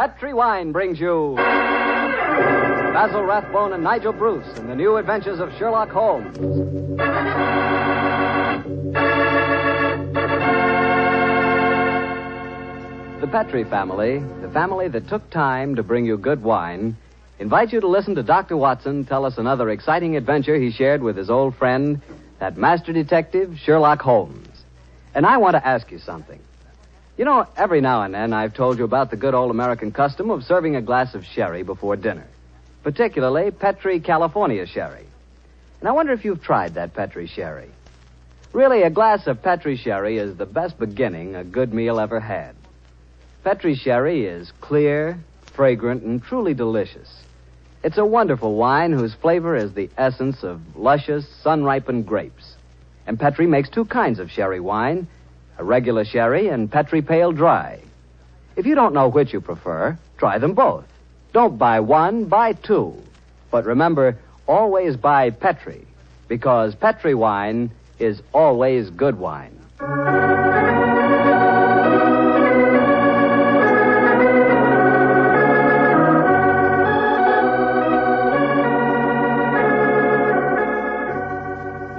Petri Wine brings you Basil Rathbone and Nigel Bruce in the new adventures of Sherlock Holmes. The Petri family, the family that took time to bring you good wine, invites you to listen to Dr. Watson tell us another exciting adventure he shared with his old friend, that master detective, Sherlock Holmes. And I want to ask you something. You know, every now and then I've told you about the good old American custom of serving a glass of sherry before dinner, particularly Petri California sherry. And I wonder if you've tried that Petri sherry. Really, a glass of Petri sherry is the best beginning a good meal ever had. Petri sherry is clear, fragrant, and truly delicious. It's a wonderful wine whose flavor is the essence of luscious, sun-ripened grapes. And Petri makes two kinds of sherry wine, a regular sherry and Petri Pale Dry. If you don't know which you prefer, try them both. Don't buy one, buy two. But remember, always buy Petri, because Petri wine is always good wine.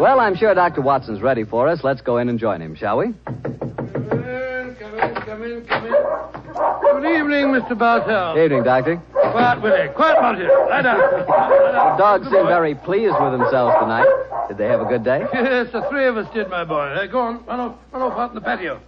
Well, I'm sure Dr. Watson's ready for us. Let's go in and join him, shall we? Come in. Good evening, Mr. Basil. Evening, Doctor. Quiet, Willie. Quiet, Monty. Lie down. The dogs seem very pleased with themselves tonight. Did they have a good day? Yes, the three of us did, my boy. Go on. Run off out in the patio.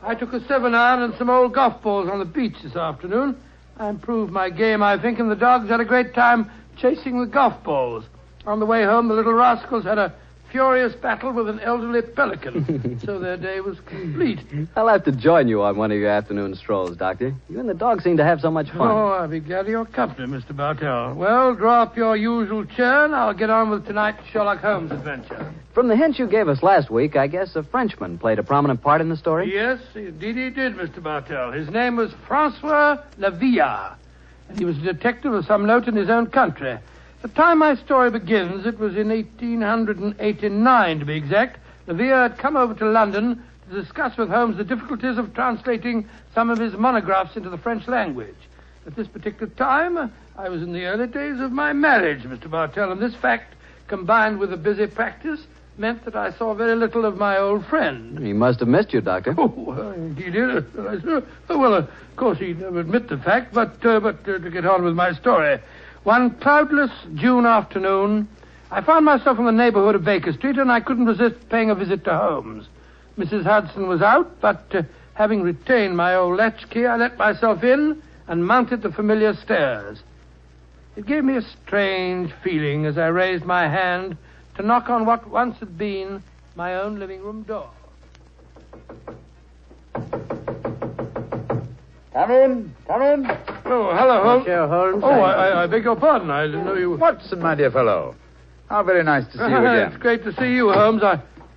I took a 7-iron and some old golf balls on the beach this afternoon. I improved my game, I think, and the dogs had a great time chasing the golf balls. On the way home, the little rascals had a furious battle with an elderly pelican, so their day was complete. I'll have to join you on one of your afternoon strolls, Doctor. You and the dog seem to have so much fun. Oh, I'll be glad of your company, Mr. Bartell. Well, draw up your usual chair, and I'll get on with tonight's Sherlock Holmes adventure. From the hint you gave us last week, I guess a Frenchman played a prominent part in the story? Yes, indeed he did, Mr. Bartell. His name was Francois Lavillard, and he was a detective of some note in his own country. The time my story begins, it was in 1889, to be exact. Lavillard had come over to London to discuss with Holmes the difficulties of translating some of his monographs into the French language. At this particular time, I was in the early days of my marriage, Mr. Bartell, and this fact, combined with a busy practice, meant that I saw very little of my old friend. He must have missed you, Doctor. Oh, he did. Well, of course, he'd never admit the fact, but to get on with my story. One cloudless June afternoon, I found myself in the neighborhood of Baker Street, and I couldn't resist paying a visit to Holmes. Mrs. Hudson was out, but having retained my old latchkey, I let myself in and mounted the familiar stairs. It gave me a strange feeling as I raised my hand to knock on what once had been my own living room door. Come in. Oh, hello, Holmes. Monsieur Holmes. Oh, I beg your pardon. I didn't know you were... Watson, my dear fellow. How very nice to see you again. It's great to see you, Holmes.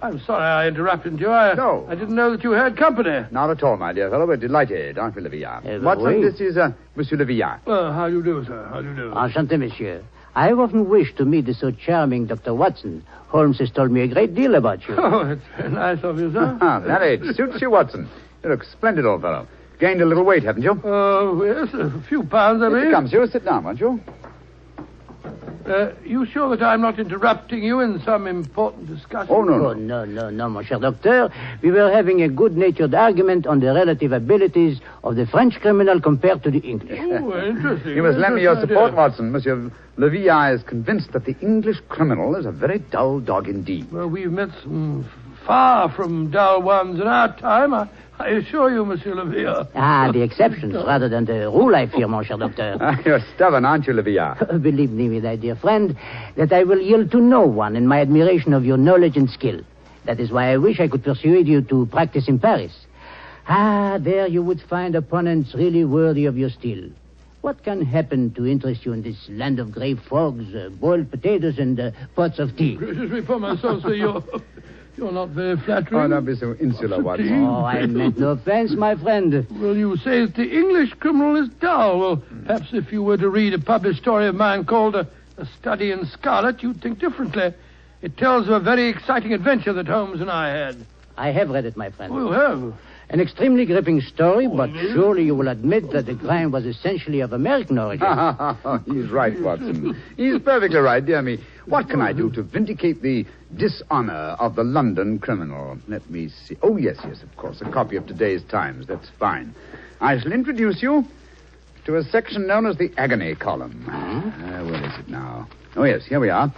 I'm sorry I interrupted you. No. I didn't know that you had company. Not at all, my dear fellow. We're delighted, aren't we, Lavillard? Watson, oui. this is Monsieur Lavillard. Well, how do you do, sir? How do you do? Enchanté, monsieur. I have often wished to meet the so charming Dr. Watson. Holmes has told me a great deal about you. Oh, it's very nice of you, sir. That age suits you, Watson. You look splendid, old fellow. Gained a little weight, haven't you? Oh, yes, a few pounds, I Here mean. it comes. You sit down, won't you? You sure that I'm not interrupting you in some important discussion? Oh, no. Oh, no, mon cher docteur. We were having a good-natured argument on the relative abilities of the French criminal compared to the English. Oh, interesting. You must lend me your Interesting support, idea. Watson. Monsieur Lavillard is convinced that the English criminal is a very dull dog indeed. Well, we've met some far from dull ones in our time. I assure you, Monsieur Lavillard. The exceptions rather than the rule, I fear, mon cher docteur. You're stubborn, aren't you, Lavillard? Believe me, my dear friend, that I will yield to no one in my admiration of your knowledge and skill. That is why I wish I could persuade you to practice in Paris. There you would find opponents really worthy of your steel. What can happen to interest you in this land of grey fogs, boiled potatoes, and pots of tea? Gracious me for my soul, sir, you're not very flattering. Oh, don't be so insular, Watson. Oh, I meant no offense, my friend. Well, you say that the English criminal is dull. Well, perhaps if you were to read a published story of mine called A Study in Scarlet, you'd think differently. It tells of a very exciting adventure that Holmes and I had. I have read it, my friend. Oh, you have? An extremely gripping story, but surely you will admit that the crime was essentially of American origin. He's right, Watson. He's perfectly right, dear me. What can I do to vindicate the dishonor of the London criminal? Let me see. Oh, yes, of course. A copy of today's Times. That's fine. I shall introduce you to a section known as the Agony Column. Where is it now? Oh, yes, here we are.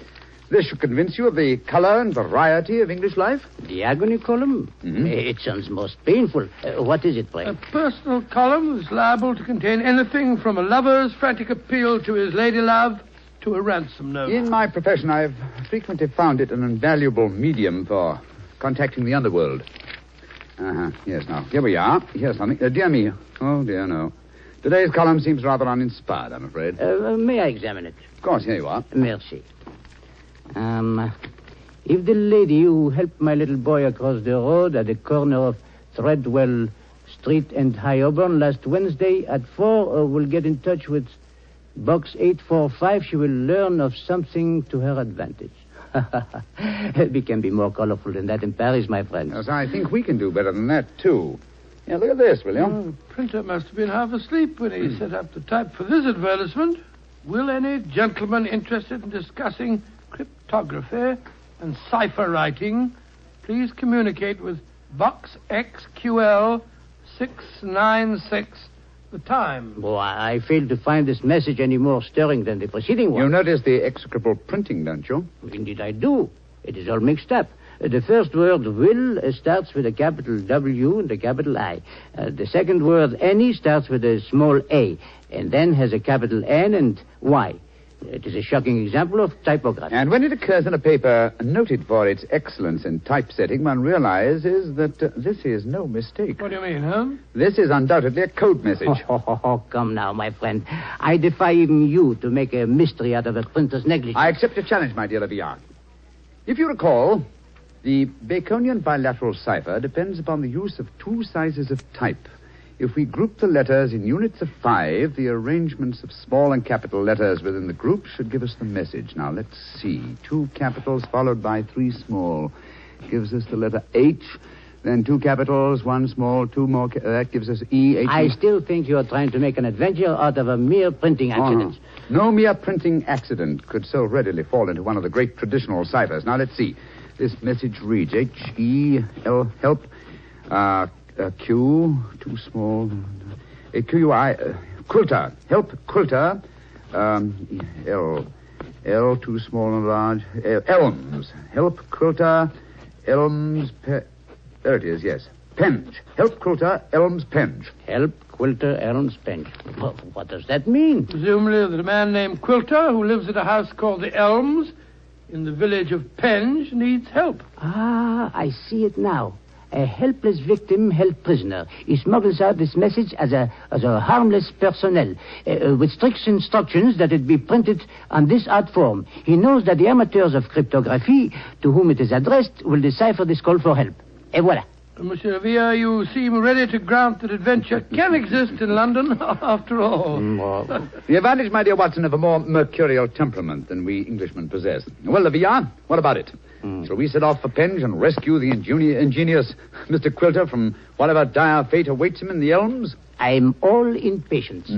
This should convince you of the color and variety of English life. The Agony Column? Mm-hmm. It sounds most painful. What is it, pray? A personal column is liable to contain anything from a lover's frantic appeal to his lady love to a ransom note. In my profession, I've frequently found it an invaluable medium for contacting the underworld. Yes, now, here we are. Here's something. Dear me. Oh, dear, no. Today's column seems rather uninspired, I'm afraid. May I examine it? Of course, here you are. Merci. If the lady who helped my little boy across the road at the corner of Threadwell Street and High Auburn last Wednesday at 4 will get in touch with Box 845, she will learn of something to her advantage. We can be more colorful than that in Paris, my friend. Yes, I think we can do better than that, too. Yeah, look at this, will you? The printer must have been half asleep when he set up the type for this advertisement. Will any gentleman interested in discussing cryptography and cipher writing please communicate with Box XQL 696, the time? Oh, I fail to find this message any more stirring than the preceding one. You notice the execrable printing, don't you? Indeed I do. It is all mixed up. The first word, will, starts with a capital W and a capital I. The second word, any, starts with a small a, and then has a capital N and Y. It is a shocking example of typography. And when it occurs in a paper noted for its excellence in typesetting, one realizes that this is no mistake. What do you mean, huh? This is undoubtedly a code message. Come now, my friend. I defy even you to make a mystery out of a printer's negligence. I accept your challenge, my dear Lavillard. If you recall, the Baconian bilateral cipher depends upon the use of two sizes of type. If we group the letters in units of 5, the arrangements of small and capital letters within the group should give us the message. Now, let's see. 2 capitals followed by 3 small gives us the letter H. Then 2 capitals, 1 small, 2 more. That gives us E. H. I still think you are trying to make an adventure out of a mere printing accident. No mere printing accident could so readily fall into one of the great traditional ciphers. Now, let's see. This message reads H-E-L, help, Q, too small, Q-U-I, quilter, help, quilter, L, too small and large, elms, help, quilter, elms, there it is, yes, penge, help, quilter, elms, penge. Help, quilter, elms, penge. Well, what does that mean? Presumably that a man named Quilter, who lives at a house called the Elms, in the village of Penge, needs help. I see it now. A helpless victim held prisoner. He smuggles out this message as a harmless personnel, with strict instructions that it be printed on this art form. He knows that the amateurs of cryptography, to whom it is addressed, will decipher this call for help. Et voilà. Monsieur Villa, you seem ready to grant that adventure can exist in London, after all. The advantage, my dear Watson, of a more mercurial temperament than we Englishmen possess. Well, Villa, what about it? Shall we set off for Penge and rescue the ingenious Mr. Quilter from whatever dire fate awaits him in the elms? I'm all impatience.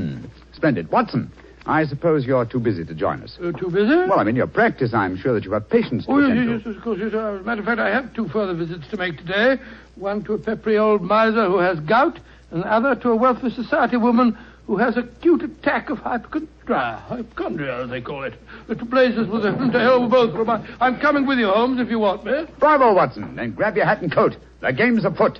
Splendid. Watson, I suppose you're too busy to join us. Too busy? Well, in your practice, I'm sure that you have patience to attend to. Yes, of course. Yes. As a matter of fact, I have 2 further visits to make today. One to a peppery old miser who has gout, and the other to a wealthy society woman who has acute attack of hypochondria, as they call it. But to blazes with them, to hell with both of them. I'm coming with you, Holmes, if you want me. Bravo, Watson. Then grab your hat and coat. The game's afoot.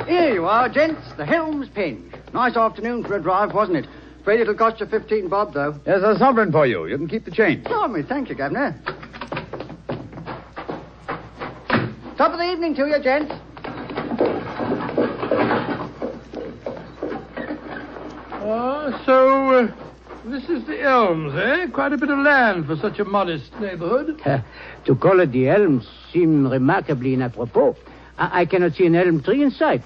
Here you are, gents. The Helms Penge. Nice afternoon for a drive, wasn't it? Afraid it'll cost you 15 bob, though. There's a sovereign for you. You can keep the change. Oh, me, thank you, Governor. Top of the evening to you, gents. So this is the Elms, eh? Quite a bit of land for such a modest neighborhood. To call it the Elms seems remarkably inapropos. I cannot see an elm tree in sight.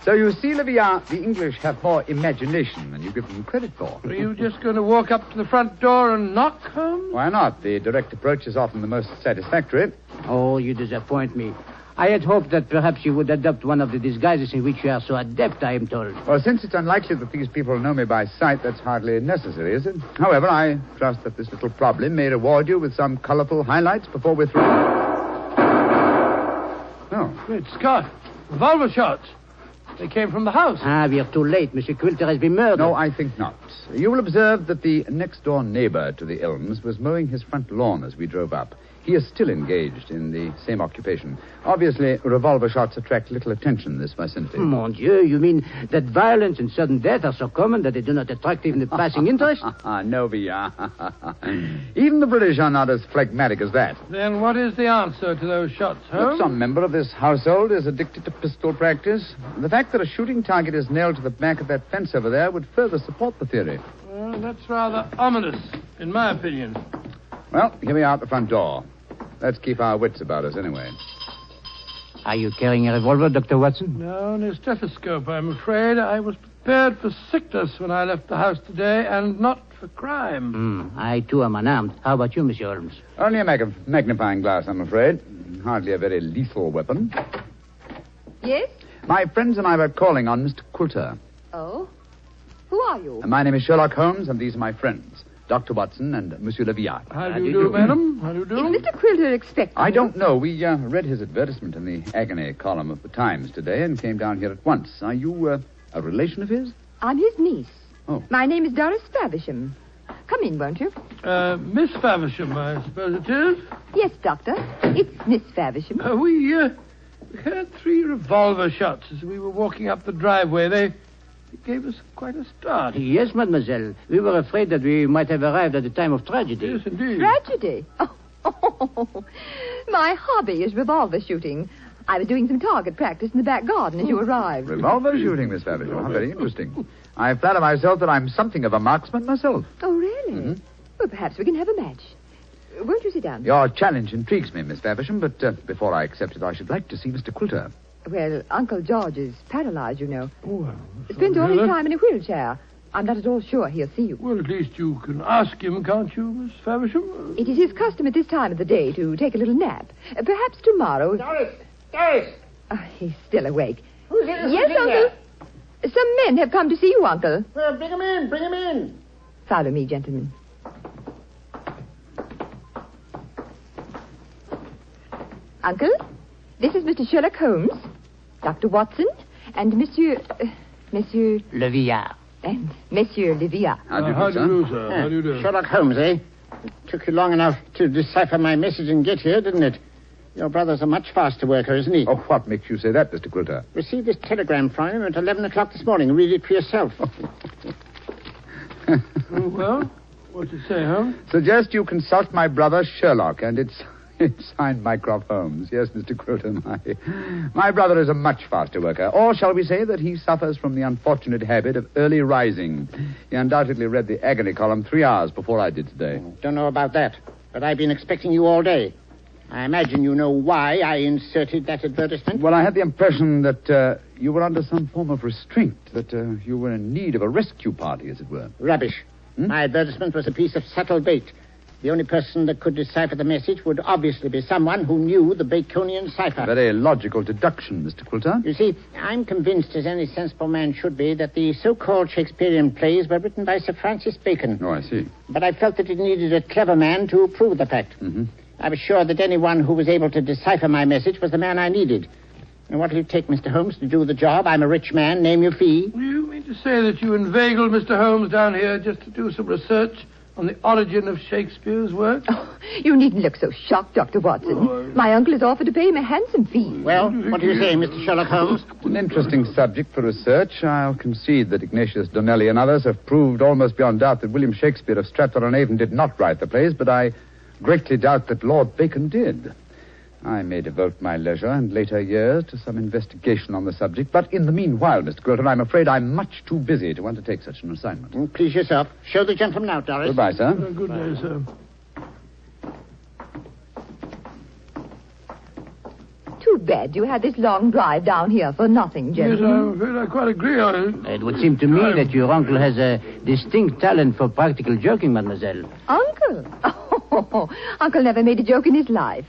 So you see, Leviat, the English have more imagination than you give them credit for. Are you just going to walk up to the front door and knock, Holmes? Why not? The direct approach is often the most satisfactory. Oh, you disappoint me. I had hoped that perhaps you would adopt one of the disguises in which you are so adept, I am told. Well, since it's unlikely that these people know me by sight, that's hardly necessary, is it? However, I trust that this little problem may reward you with some colorful highlights before we're through. Oh. Great Scott. Revolver shots. They came from the house. We are too late. Monsieur Quilter has been murdered. No, I think not. You will observe that the next-door neighbor to the Elms was mowing his front lawn as we drove up. He is still engaged in the same occupation. Obviously, revolver shots attract little attention in this vicinity. Mon Dieu, you mean that violence and sudden death are so common that they do not attract even the passing interest? No, Villa. Even the British are not as phlegmatic as that. Then what is the answer to those shots, That Holmes? some member of this household is addicted to pistol practice. The fact that a shooting target is nailed to the back of that fence over there would further support the theory. Well, that's rather ominous, in my opinion. Well, here we are at the front door. Let's keep our wits about us anyway. Are you carrying a revolver, Dr. Watson? No, and a stethoscope, I'm afraid. I was prepared for sickness when I left the house today, and not for crime. I, too, am unarmed. How about you, Monsieur Holmes? Only a magnifying glass, I'm afraid. Hardly a very lethal weapon. Yes? My friends and I were calling on Mr. Quilter. Oh? Who are you? My name is Sherlock Holmes, and these are my friends, Dr. Watson and Monsieur Leviat. How do you do, madam? How do you do? Is Mr. Quilter expecting I you? don't know. We read his advertisement in the Agony Column of the Times today and came down here at once. Are you a relation of his? I'm his niece. Oh. My name is Doris Faversham. Come in, won't you? Miss Faversham, I suppose it is. Yes, Doctor. It's Miss Faversham. We heard 3 revolver shots as we were walking up the driveway. They gave us quite a start. Yes, mademoiselle. We were afraid that we might have arrived at the time of tragedy. Yes, indeed. Tragedy? Oh, my hobby is revolver shooting. I was doing some target practice in the back garden as you arrived. Revolver shooting, Miss Faversham. How very interesting. I flatter myself that I'm something of a marksman myself. Oh, really? Mm-hmm. Well, perhaps we can have a match. Won't you sit down? Your challenge intrigues me, Miss Faversham, but before I accept it, I should like to see Mr. Quilter. Well, Uncle George is paralyzed, you know. Oh, Spends all his time in a wheelchair. I'm not at all sure he'll see you. Well, at least you can ask him, can't you, Miss Faversham? It is his custom at this time of the day to take a little nap. Perhaps tomorrow... Doris! He's still awake. Who's in Yes, Uncle. Some men have come to see you, Uncle. Well, bring him in. Follow me, gentlemen. Uncle, this is Mr. Sherlock Holmes, Dr. Watson, and Monsieur Leviat. and Monsieur Leviat. How do you How do, do you sir? do, sir? How do you do? Sherlock Holmes, eh? It took you long enough to decipher my message and get here, didn't it? Your brother's a much faster worker, isn't he? Oh, what makes you say that, Mr. Quilter? Received this telegram from him at 11 o'clock this morning. Read it for yourself. Oh, well, what's it say, Holmes? Suggest you consult my brother Sherlock, and it's signed Mycroft Holmes. Yes, Mr. Quilter, my brother is a much faster worker. Or shall we say that he suffers from the unfortunate habit of early rising. He undoubtedly read the Agony Column 3 hours before I did today. Don't know about that, but I've been expecting you all day. I imagine you know why I inserted that advertisement. Well, I had the impression that you were under some form of restraint, that you were in need of a rescue party, as it were. Rubbish. My advertisement was a piece of subtle bait. The only person that could decipher the message would obviously be someone who knew the Baconian Cipher. Very logical deduction, Mr. Quilter. You see, I'm convinced, as any sensible man should be, that the so-called Shakespearean plays were written by Sir Francis Bacon. Oh, I see. But I felt that it needed a clever man to prove the fact. Mm-hmm. I was sure that anyone who was able to decipher my message was the man I needed. And what will it take, Mr. Holmes, to do the job? I'm a rich man. Name your fee. You mean to say that you inveigled Mr. Holmes down here just to do some research on the origin of Shakespeare's work? Oh, you needn't look so shocked, Dr. Watson. My uncle has offered to pay him a handsome fee. Well, what do you say, Mr. Sherlock Holmes? It's an interesting subject for research. I'll concede that Ignatius Donnelly and others have proved almost beyond doubt that William Shakespeare of Stratford-on-Avon did not write the plays, but I greatly doubt that Lord Bacon did. I may devote my leisure and later years to some investigation on the subject, but in the meanwhile, Mr. Quilter, I'm afraid I'm much too busy to undertake such an assignment. Please yourself. Show the gentleman out, Doris. Goodbye, sir. Good day, sir. Too bed. You had this long drive down here for nothing, Yes, gentlemen. I'm afraid I quite agree. It would seem to me that your uncle has a distinct talent for practical joking, mademoiselle. Uncle? Oh, Uncle never made a joke in his life.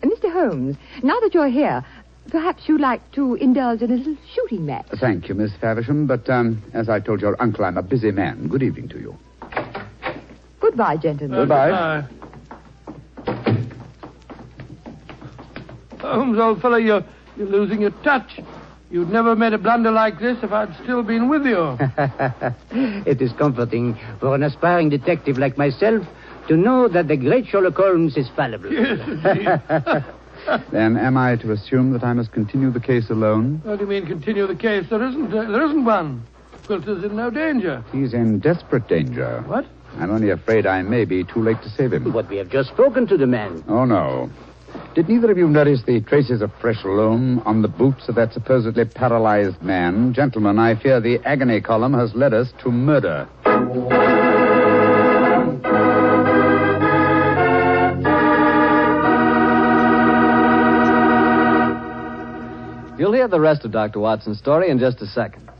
Mr. Holmes, now that you're here, perhaps you'd like to indulge in a little shooting match. Thank you, Miss Faversham, but as I told your uncle, I'm a busy man. Good evening to you. Goodbye, gentlemen. Goodbye. Holmes, old fellow, you're losing your touch. You'd never made a blunder like this if I'd still been with you. It is comforting for an aspiring detective like myself to know that the great Sherlock Holmes is fallible. Yes, indeed. Then am I to assume that I must continue the case alone? What do you mean continue the case? There isn't one. Quilter's in no danger. He's in desperate danger. What? I'm only afraid I may be too late to save him. But we have just spoken to the man. Oh, no. Did neither of you notice the traces of fresh loam on the boots of that supposedly paralyzed man? Gentlemen, I fear the Agony Column has led us to murder. You'll hear the rest of Dr. Watson's story in just a second.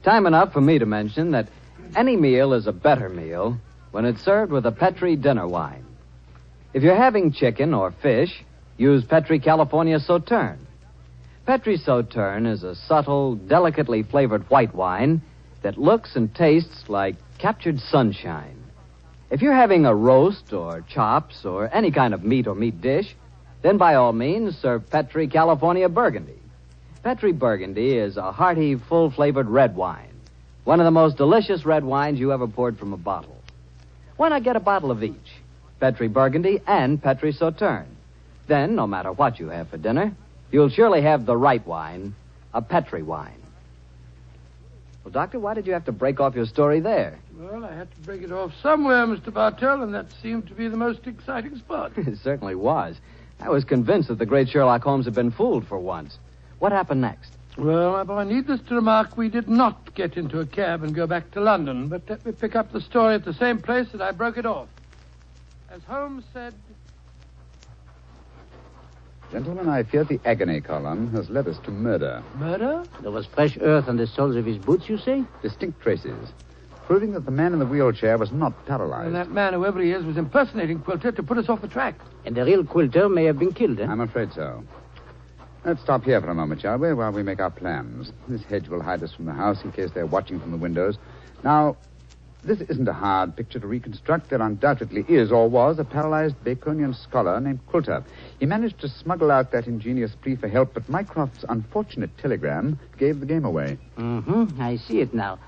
Time enough for me to mention that any meal is a better meal when it's served with a Petri dinner wine. If you're having chicken or fish, use Petri California Sauterne. Petri Sauterne is a subtle, delicately flavored white wine that looks and tastes like captured sunshine. If you're having a roast or chops or any kind of meat or meat dish, then by all means serve Petri California Burgundy. Petri Burgundy is a hearty, full-flavored red wine. One of the most delicious red wines you ever poured from a bottle. Why not get a bottle of each? Petri Burgundy and Petri Sauterne. Then, no matter what you have for dinner, you'll surely have the right wine, a Petri wine. Well, Doctor, why did you have to break off your story there? Well, I had to break it off somewhere, Mr. Bartell, and that seemed to be the most exciting spot. It certainly was. I was convinced that the great Sherlock Holmes had been fooled for once. What happened next? Well, my boy, needless to remark, we did not get into a cab and go back to London, but let me pick up the story at the same place that I broke it off. As Holmes said... Gentlemen, I fear the Agony Column has led us to murder. Murder? There was fresh earth on the soles of his boots, you say? Distinct traces, proving that the man in the wheelchair was not paralyzed. And that man, whoever he is, was impersonating Quilter to put us off the track. And the real Quilter may have been killed, eh? I'm afraid so. Let's stop here for a moment, shall we, while we make our plans. This hedge will hide us from the house in case they're watching from the windows. Now, this isn't a hard picture to reconstruct. There undoubtedly is, or was, a paralyzed Baconian scholar named Quilter. He managed to smuggle out that ingenious plea for help, but Mycroft's unfortunate telegram gave the game away. Mm-hmm. I see it now.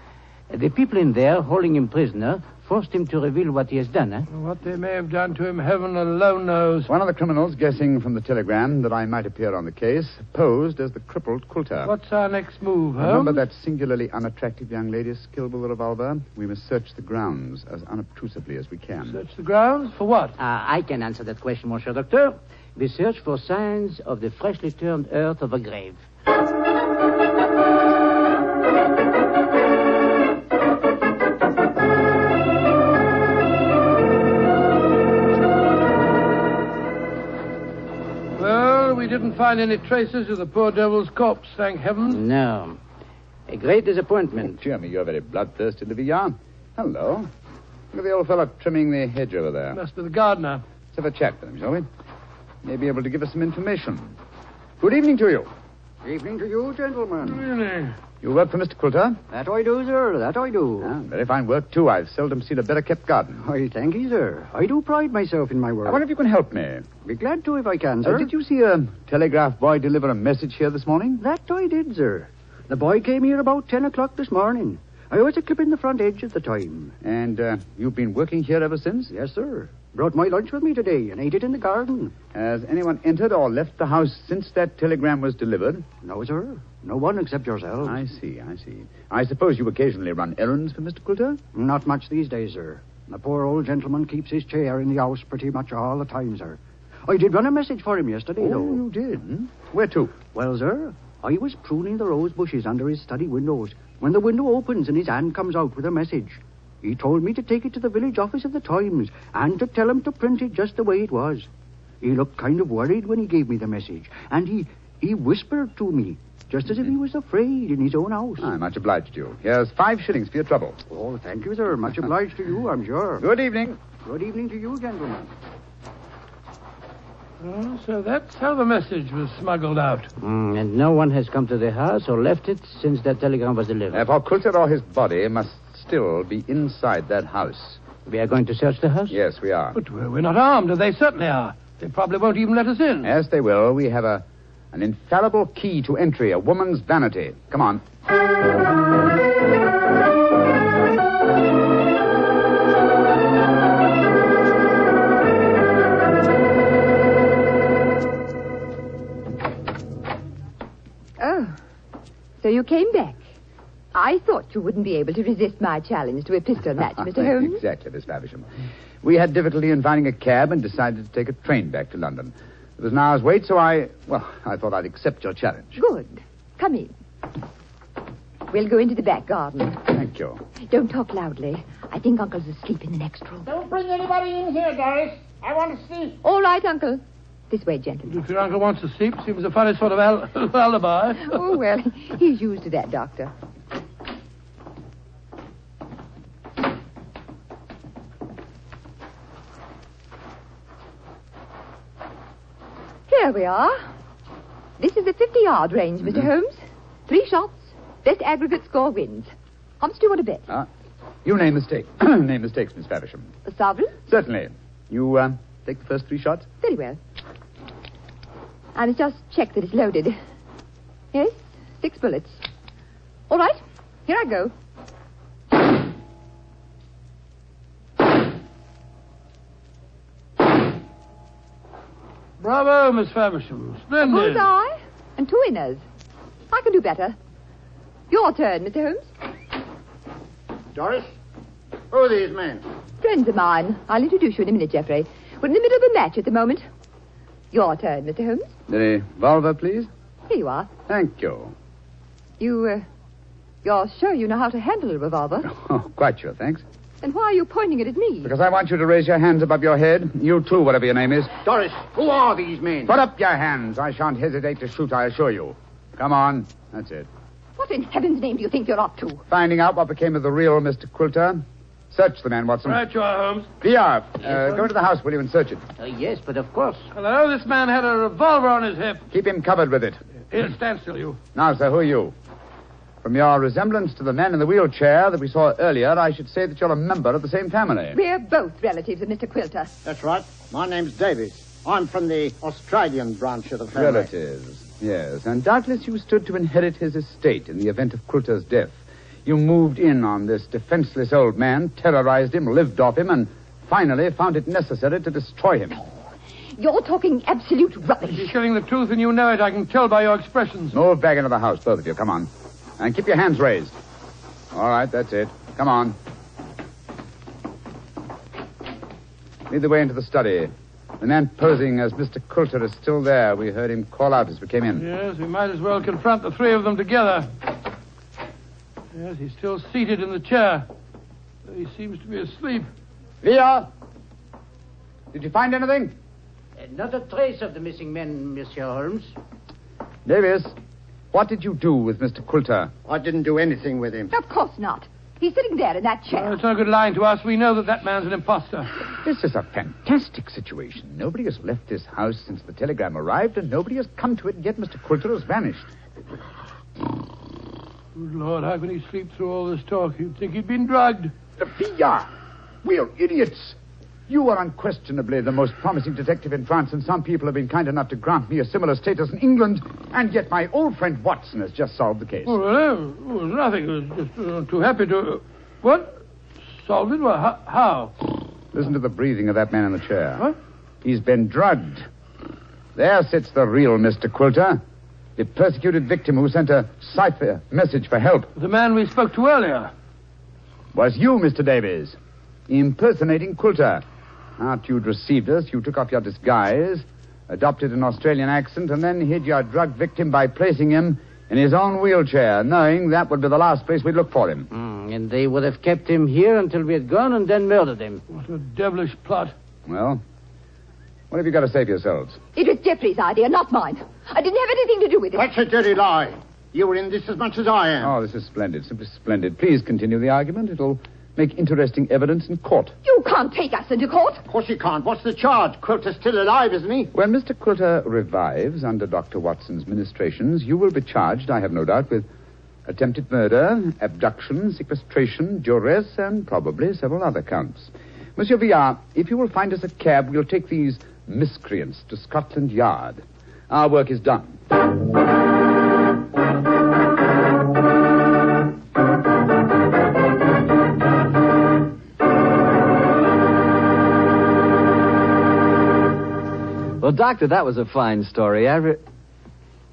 The people in there, holding him prisoner, forced him to reveal what he has done, eh? What they may have done to him, heaven alone knows. One of the criminals, guessing from the telegram that I might appear on the case, posed as the crippled Quilter. What's our next move, Holmes? Remember that singularly unattractive young lady skilled with a revolver? We must search the grounds as unobtrusively as we can. Search the grounds? For what? I can answer that question, Monsieur Doctor. We search for signs of the freshly turned earth of a grave. We didn't find any traces of the poor devil's corpse, thank heaven. No. A great disappointment. Dear me, you're very bloodthirsty, Livia. Hello. Look at the old fellow trimming the hedge over there. Must be the gardener. Let's have a chat with him, shall we? May be able to give us some information. Good evening to you. Evening to you, gentlemen. Really? You work for Mr. Quilter? That I do, sir. That I do. Very fine work, too. I've seldom seen a better-kept garden. I thank you, sir. I do pride myself in my work. I wonder if you can help me. Be glad to if I can, sir. Did you see a telegraph boy deliver a message here this morning? That I did, sir. The boy came here about 10 o'clock this morning. I was a-clipping the front edge at the time. And you've been working here ever since? Yes, sir. Brought my lunch with me today and ate it in the garden. Has anyone entered or left the house since that telegram was delivered? No, sir. No one except yourself. I see. I suppose you occasionally run errands for Mr. Quilter? Not much these days, sir. The poor old gentleman keeps his chair in the house pretty much all the time, sir. I did run a message for him yesterday, though. Oh, you did? Where to? Well, sir, I was pruning the rose bushes under his study windows when the window opens and his hand comes out with a message. He told me to take it to the village office of the Times and to tell him to print it just the way it was. He looked kind of worried when he gave me the message, and he He whispered to me, just as if he was afraid in his own house. I'm much obliged to you. Here's 5 shillings for your trouble. Oh, thank you, sir. Much obliged to you, I'm sure. Good evening. Good evening to you, gentlemen. Oh, so that's how the message was smuggled out. And no one has come to the house or left it since that telegram was delivered. Therefore, Coulter or his body must still be inside that house. We are going to search the house? Yes, we are. But we're not armed, and they certainly are. They probably won't even let us in. Yes, they will. We have an infallible key to entry, a woman's vanity. Come on. Oh, so you came back. I thought you wouldn't be able to resist my challenge to a pistol match, Mr. Holmes. Exactly, Miss Faversham. We had difficulty in finding a cab and decided to take a train back to London. It was an hour's wait, so I thought I'd accept your challenge. Good. Come in. We'll go into the back garden. Thank you. Don't talk loudly. I think Uncle's asleep in the next room. Don't bring anybody in here, Doris. I want to see. All right, Uncle. This way, gentlemen. If your uncle wants to sleep, seems a funny sort of alibi. Oh, well, he's used to that, Doctor. Here we are. This is the 50-yard range, Mr. Holmes. 3 shots. Best aggregate score wins. How much do you want to bet? You name the stake. Name the stakes, Miss Faversham. A sovereign? Certainly. You take the first 3 shots? Very well. I must just check that it's loaded. Yes, 6 bullets. All right, here I go. Bravo, Miss Faversham. Splendid. Bullseye and 2 winners. I can do better. Your turn, Mr. Holmes. Doris, who are these men? Friends of mine. I'll introduce you in a minute, Geoffrey. We're in the middle of a match at the moment. Your turn, Mr. Holmes. The revolver, please. Here you are. Thank you. You're sure you know how to handle a revolver? Oh, quite sure, thanks. Then why are you pointing it at me? Because I want you to raise your hands above your head. You too, whatever your name is. Doris, who are these men? Put up your hands. I shan't hesitate to shoot, I assure you. Come on. That's it. What in heaven's name do you think you're up to? Finding out what became of the real Mr. Quilter. Search the man, Watson. Right you are, Holmes. VR, go into the house, will you, and search it. Yes, but of course. Hello, this man had a revolver on his hip. Keep him covered with it. Here, stand still, you. Now, sir, who are you? From your resemblance to the man in the wheelchair that we saw earlier, I should say that you're a member of the same family. We're both relatives of Mr. Quilter. That's right. My name's Davies. I'm from the Australian branch of the family. Relatives, yes. And doubtless you stood to inherit his estate in the event of Quilter's death. You moved in on this defenseless old man, terrorized him, lived off him, and finally found it necessary to destroy him. You're talking absolute rubbish. He's telling the truth, and you know it. I can tell by your expressions. Move back into the house, both of you. Come on. And keep your hands raised. All right, that's it. Come on. Lead the way into the study. The man posing as Mr. Quilter is still there. We heard him call out as we came in. Yes, we might as well confront the 3 of them together. Yes, he's still seated in the chair. He seems to be asleep. Leah! Did you find anything? Not a trace of the missing men, Monsieur Holmes. Davis, what did you do with Mr. Quilter? I didn't do anything with him. Of course not. He's sitting there in that chair. It's no good lying to us. We know that man's an imposter. This is a fantastic situation. Nobody has left this house since the telegram arrived, and nobody has come to it, yet Mr. Quilter has vanished. Good Lord, how can he sleep through all this talk? You'd think he'd been drugged. Sophia! We're idiots. You are unquestionably the most promising detective in France, and some people have been kind enough to grant me a similar status in England, and yet my old friend Watson has just solved the case. Oh, well, it was nothing. I was just too happy to... What? Solved it? Well, how? Listen to the breathing of that man in the chair. What? He's been drugged. There sits the real Mr. Quilter, the persecuted victim who sent a cipher message for help. The man we spoke to earlier. Was you, Mr. Davies, impersonating Quilter. After you'd received us, you took off your disguise, adopted an Australian accent, and then hid your drug victim by placing him in his own wheelchair, knowing that would be the last place we'd look for him. And they would have kept him here until we had gone and then murdered him. What a devilish plot. Well, What have you got to say for yourselves? It was Geoffrey's idea, not mine. I didn't have anything to do with it. That's a dirty lie. You were in this as much as I am. Oh, this is splendid, simply splendid. Please continue the argument. It'll make interesting evidence in court. You can't take us into court. Of course you can't. What's the charge? Quilter's still alive, isn't he? When Mr. Quilter revives under Dr. Watson's ministrations, you will be charged, I have no doubt, with attempted murder, abduction, sequestration, duress, and probably several other counts. Monsieur Villard, if you will find us a cab, we'll take these miscreants to Scotland Yard. Our work is done. Well, Doctor, that was a fine story.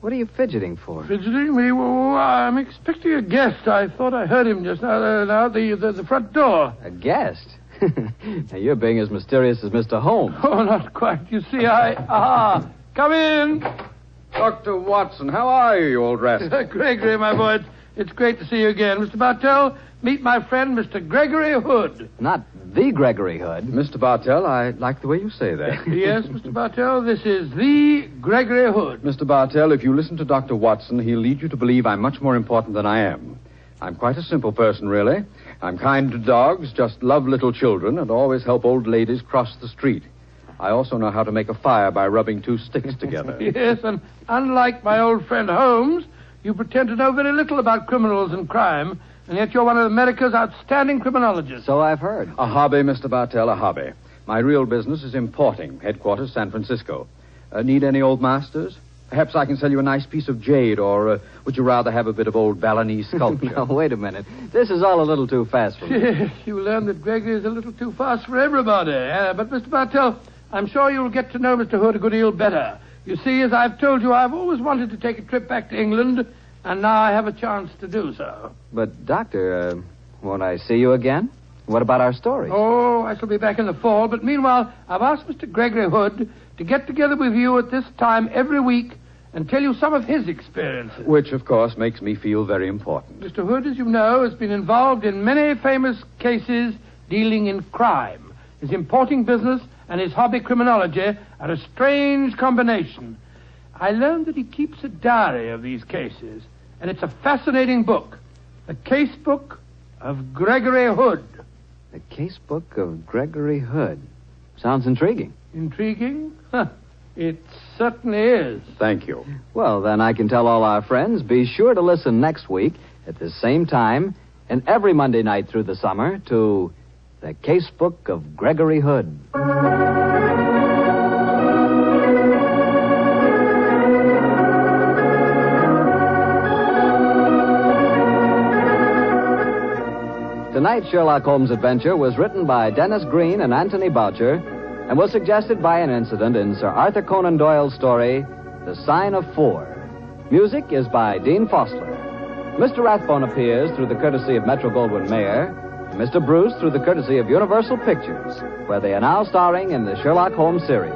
What are you fidgeting for? Fidgeting me? Well, I'm expecting a guest. I thought I heard him just now at the front door. A guest? Now, you're being as mysterious as Mr. Holmes. Oh, not quite. You see, come in. Dr. Watson, how are you, you old rascal? Gregory, my boy, it's great to see you again. Mr. Bartell, meet my friend, Mr. Gregory Hood. Not the Gregory Hood. Mr. Bartell, I like the way you say that. Yes, Mr. Bartell, this is the Gregory Hood. Mr. Bartell, if you listen to Dr. Watson, he'll lead you to believe I'm much more important than I am. I'm quite a simple person, really. I'm kind to dogs, just love little children, and always help old ladies cross the street. I also know how to make a fire by rubbing two sticks together. Yes, and unlike my old friend Holmes, you pretend to know very little about criminals and crime, and yet you're one of America's outstanding criminologists. So I've heard. A hobby, Mr. Bartell, a hobby. My real business is importing, headquarters San Francisco. Need any old masters? Perhaps I can sell you a nice piece of jade, or would you rather have a bit of old Balinese sculpture? Now, wait a minute. This is all a little too fast for me. Yes, you learn that Gregory is a little too fast for everybody. But, Mr. Bartell, I'm sure you'll get to know Mr. Hood a good deal better. You see, as I've told you, I've always wanted to take a trip back to England, and now I have a chance to do so. But, Doctor, won't I see you again? What about our story? Oh, I shall be back in the fall, but meanwhile, I've asked Mr. Gregory Hood to get together with you at this time every week and tell you some of his experiences. Which, of course, makes me feel very important. Mr. Hood, as you know, has been involved in many famous cases dealing in crime. His importing business and his hobby criminology are a strange combination. I learned that he keeps a diary of these cases, and it's a fascinating book. The Case Book of Gregory Hood. The Case Book of Gregory Hood. Sounds intriguing. Intriguing? Huh. It certainly is. Thank you. Well, then I can tell all our friends, be sure to listen next week at the same time and every Monday night through the summer to The Case Book of Gregory Hood. Tonight's Sherlock Holmes adventure was written by Dennis Green and Anthony Boucher and was suggested by an incident in Sir Arthur Conan Doyle's story, The Sign of Four. Music is by Dean Fossler. Mr. Rathbone appears through the courtesy of Metro-Goldwyn-Mayer, and Mr. Bruce through the courtesy of Universal Pictures, where they are now starring in the Sherlock Holmes series.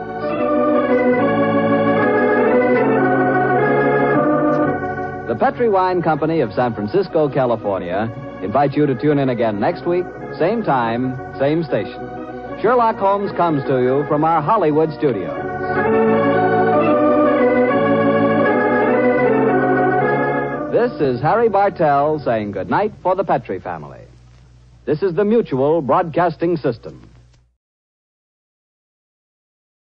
The Petri Wine Company of San Francisco, California, invite you to tune in again next week, same time, same station. Sherlock Holmes comes to you from our Hollywood studios. This is Harry Bartell saying goodnight for the Petri family. This is the Mutual Broadcasting System.